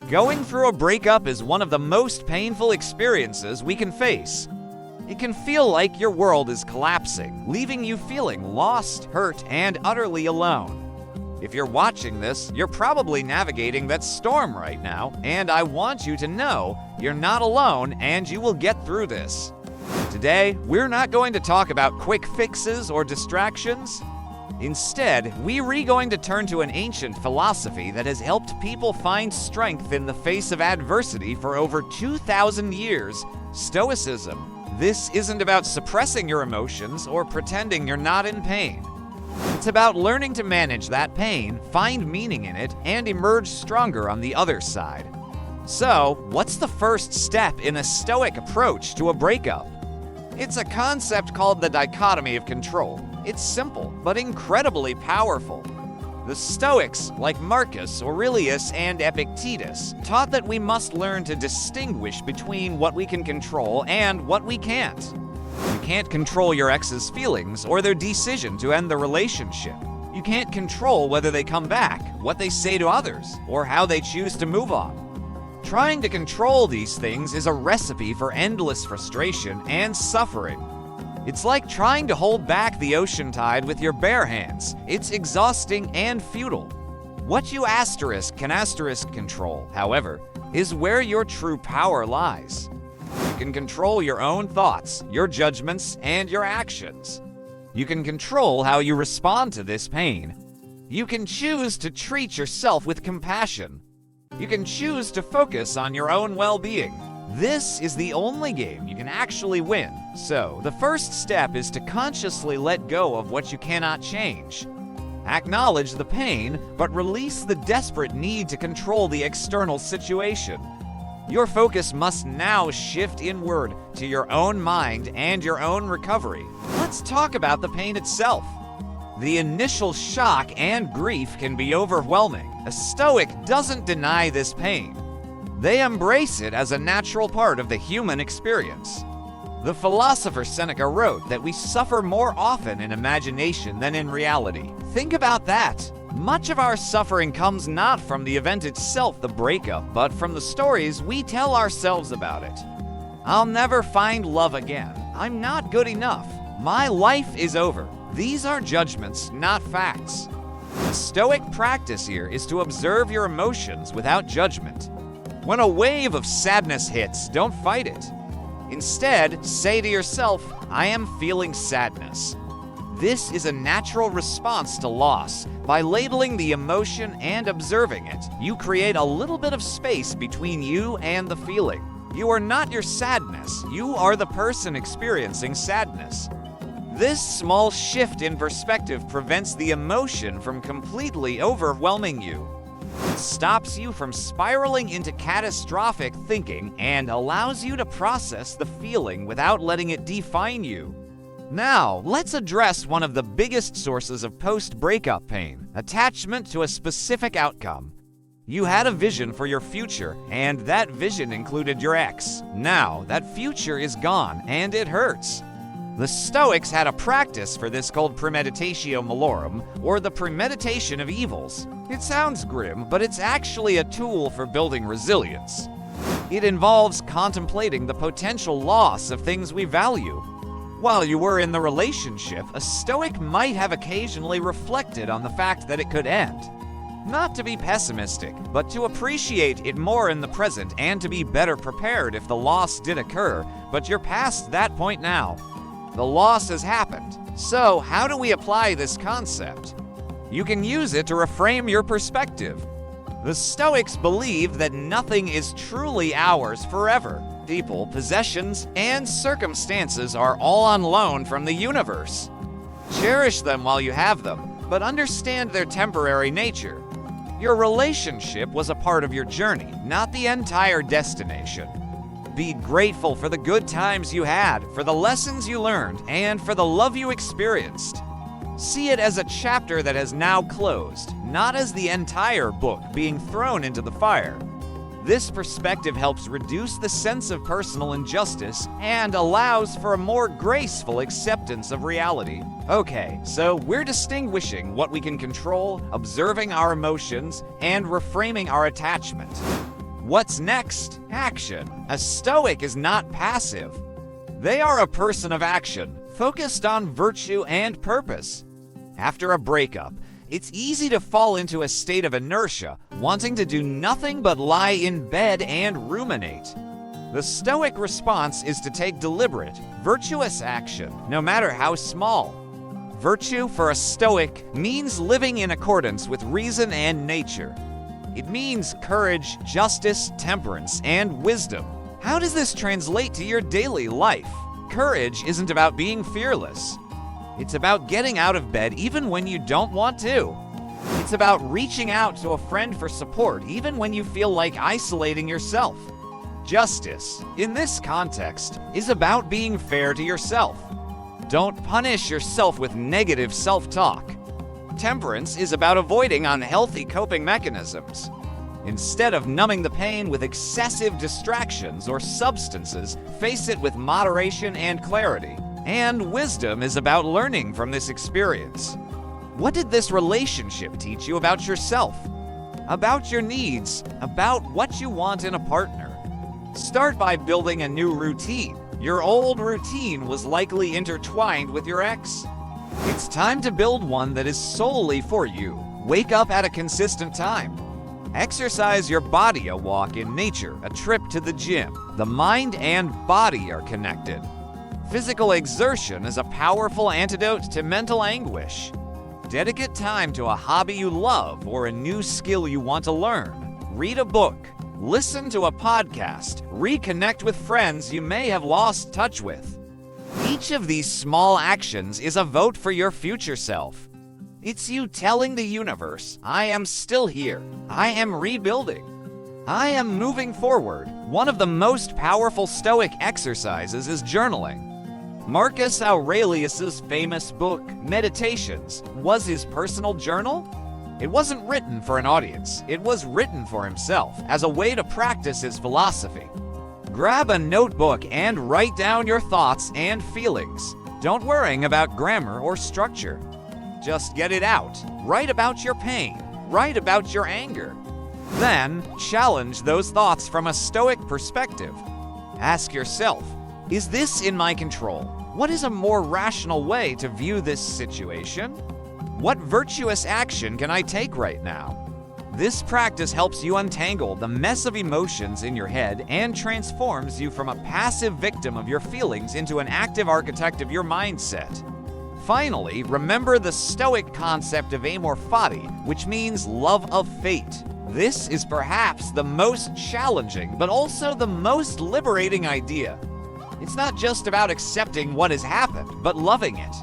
Going through a breakup is one of the most painful experiences we can face. It can feel like your world is collapsing, leaving you feeling lost, hurt, and utterly alone. If you're watching this, you're probably navigating that storm right now, and I want you to know you're not alone and you will get through this. Today, we're not going to talk about quick fixes or distractions. Instead, we're going to turn to an ancient philosophy that has helped people find strength in the face of adversity for over 2,000 years, Stoicism. This isn't about suppressing your emotions or pretending you're not in pain. It's about learning to manage that pain, find meaning in it, and emerge stronger on the other side. So, what's the first step in a Stoic approach to a breakup? It's a concept called the dichotomy of control. It's simple, but incredibly powerful. The Stoics, like Marcus, Aurelius, and Epictetus, taught that we must learn to distinguish between what we can control and what we can't. You can't control your ex's feelings or their decision to end the relationship. You can't control whether they come back, what they say to others, or how they choose to move on. Trying to control these things is a recipe for endless frustration and suffering. It's like trying to hold back the ocean tide with your bare hands. It's exhausting and futile. What you can control, however, is where your true power lies. You can control your own thoughts, your judgments, and your actions. You can control how you respond to this pain. You can choose to treat yourself with compassion. You can choose to focus on your own well-being. This is the only game you can actually win. So, the first step is to consciously let go of what you cannot change. Acknowledge the pain, but release the desperate need to control the external situation. Your focus must now shift inward to your own mind and your own recovery. Let's talk about the pain itself. The initial shock and grief can be overwhelming. A Stoic doesn't deny this pain. They embrace it as a natural part of the human experience. The philosopher Seneca wrote that we suffer more often in imagination than in reality. Think about that. Much of our suffering comes not from the event itself, the breakup, but from the stories we tell ourselves about it. I'll never find love again. I'm not good enough. My life is over. These are judgments, not facts. The Stoic practice here is to observe your emotions without judgment. When a wave of sadness hits, don't fight it. Instead, say to yourself, I am feeling sadness. This is a natural response to loss. By labeling the emotion and observing it, you create a little bit of space between you and the feeling. You are not your sadness. You are the person experiencing sadness. This small shift in perspective prevents the emotion from completely overwhelming you. It stops you from spiraling into catastrophic thinking and allows you to process the feeling without letting it define you. Now, let's address one of the biggest sources of post-breakup pain: attachment to a specific outcome. You had a vision for your future, and that vision included your ex. Now, that future is gone, and it hurts. The Stoics had a practice for this called premeditatio malorum, or the premeditation of evils. It sounds grim, but it's actually a tool for building resilience. It involves contemplating the potential loss of things we value. While you were in the relationship, a Stoic might have occasionally reflected on the fact that it could end. Not to be pessimistic, but to appreciate it more in the present and to be better prepared if the loss did occur, but you're past that point now. The loss has happened. So, how do we apply this concept? You can use it to reframe your perspective. The Stoics believe that nothing is truly ours forever. People, possessions, and circumstances are all on loan from the universe. Cherish them while you have them, but understand their temporary nature. Your relationship was a part of your journey, not the entire destination. Be grateful for the good times you had, for the lessons you learned, and for the love you experienced. See it as a chapter that has now closed, not as the entire book being thrown into the fire. This perspective helps reduce the sense of personal injustice and allows for a more graceful acceptance of reality. Okay, so we're distinguishing what we can control, observing our emotions, and reframing our attachment. What's next? Action. A Stoic is not passive. They are a person of action, focused on virtue and purpose. After a breakup, it's easy to fall into a state of inertia, wanting to do nothing but lie in bed and ruminate. The Stoic response is to take deliberate, virtuous action, no matter how small. Virtue for a Stoic means living in accordance with reason and nature. It means courage, justice, temperance, and wisdom. How does this translate to your daily life? Courage isn't about being fearless. It's about getting out of bed even when you don't want to. It's about reaching out to a friend for support even when you feel like isolating yourself. Justice, in this context, is about being fair to yourself. Don't punish yourself with negative self-talk. Temperance is about avoiding unhealthy coping mechanisms. Instead of numbing the pain with excessive distractions or substances, face it with moderation and clarity. And wisdom is about learning from this experience. What did this relationship teach you about yourself? About your needs? About what you want in a partner? Start by building a new routine. Your old routine was likely intertwined with your ex. It's time to build one that is solely for you. Wake up at a consistent time. Exercise your body, a walk in nature, a trip to the gym. The mind and body are connected. Physical exertion is a powerful antidote to mental anguish. Dedicate time to a hobby you love or a new skill you want to learn. Read a book. Listen to a podcast. Reconnect with friends you may have lost touch with. Each of these small actions is a vote for your future self. It's you telling the universe, I am still here. I am rebuilding. I am moving forward. One of the most powerful Stoic exercises is journaling. Marcus Aurelius's famous book, Meditations, was his personal journal. It wasn't written for an audience. It was written for himself as a way to practice his philosophy. Grab a notebook and write down your thoughts and feelings. Don't worry about grammar or structure. Just get it out. Write about your pain. Write about your anger. Then, challenge those thoughts from a Stoic perspective. Ask yourself, is this in my control? What is a more rational way to view this situation? What virtuous action can I take right now? This practice helps you untangle the mess of emotions in your head and transforms you from a passive victim of your feelings into an active architect of your mindset. Finally, remember the Stoic concept of amor fati, which means love of fate. This is perhaps the most challenging, but also the most liberating idea. It's not just about accepting what has happened, but loving it.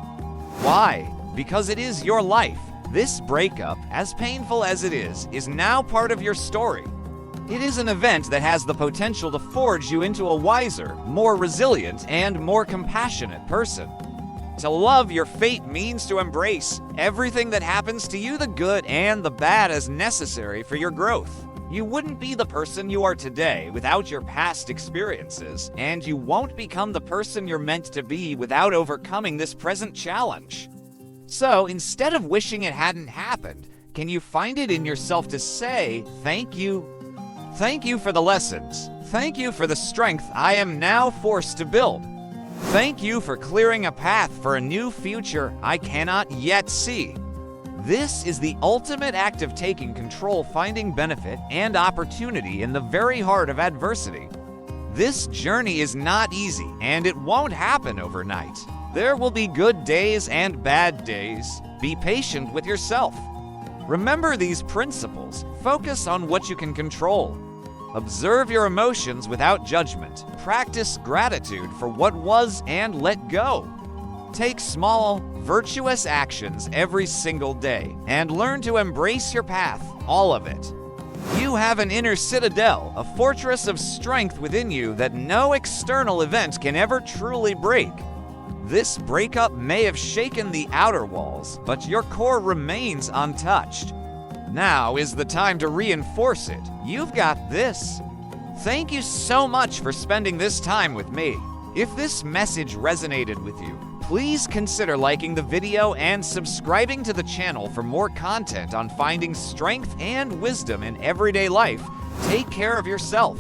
Why? Because it is your life. This breakup, as painful as it is now part of your story. It is an event that has the potential to forge you into a wiser, more resilient, and more compassionate person. To love your fate means to embrace everything that happens to you, the good and the bad, as necessary for your growth. You wouldn't be the person you are today without your past experiences, and you won't become the person you're meant to be without overcoming this present challenge. So, instead of wishing it hadn't happened, can you find it in yourself to say, thank you? Thank you for the lessons. Thank you for the strength I am now forced to build. Thank you for clearing a path for a new future I cannot yet see. This is the ultimate act of taking control, finding benefit and opportunity in the very heart of adversity. This journey is not easy, and it won't happen overnight. There will be good days and bad days. Be patient with yourself. Remember these principles. Focus on what you can control. Observe your emotions without judgment. Practice gratitude for what was and let go. Take small, virtuous actions every single day and learn to embrace your path, all of it. You have an inner citadel, a fortress of strength within you that no external event can ever truly break. This breakup may have shaken the outer walls, but your core remains untouched. Now is the time to reinforce it. You've got this. Thank you so much for spending this time with me. If this message resonated with you, please consider liking the video and subscribing to the channel for more content on finding strength and wisdom in everyday life Take care of yourself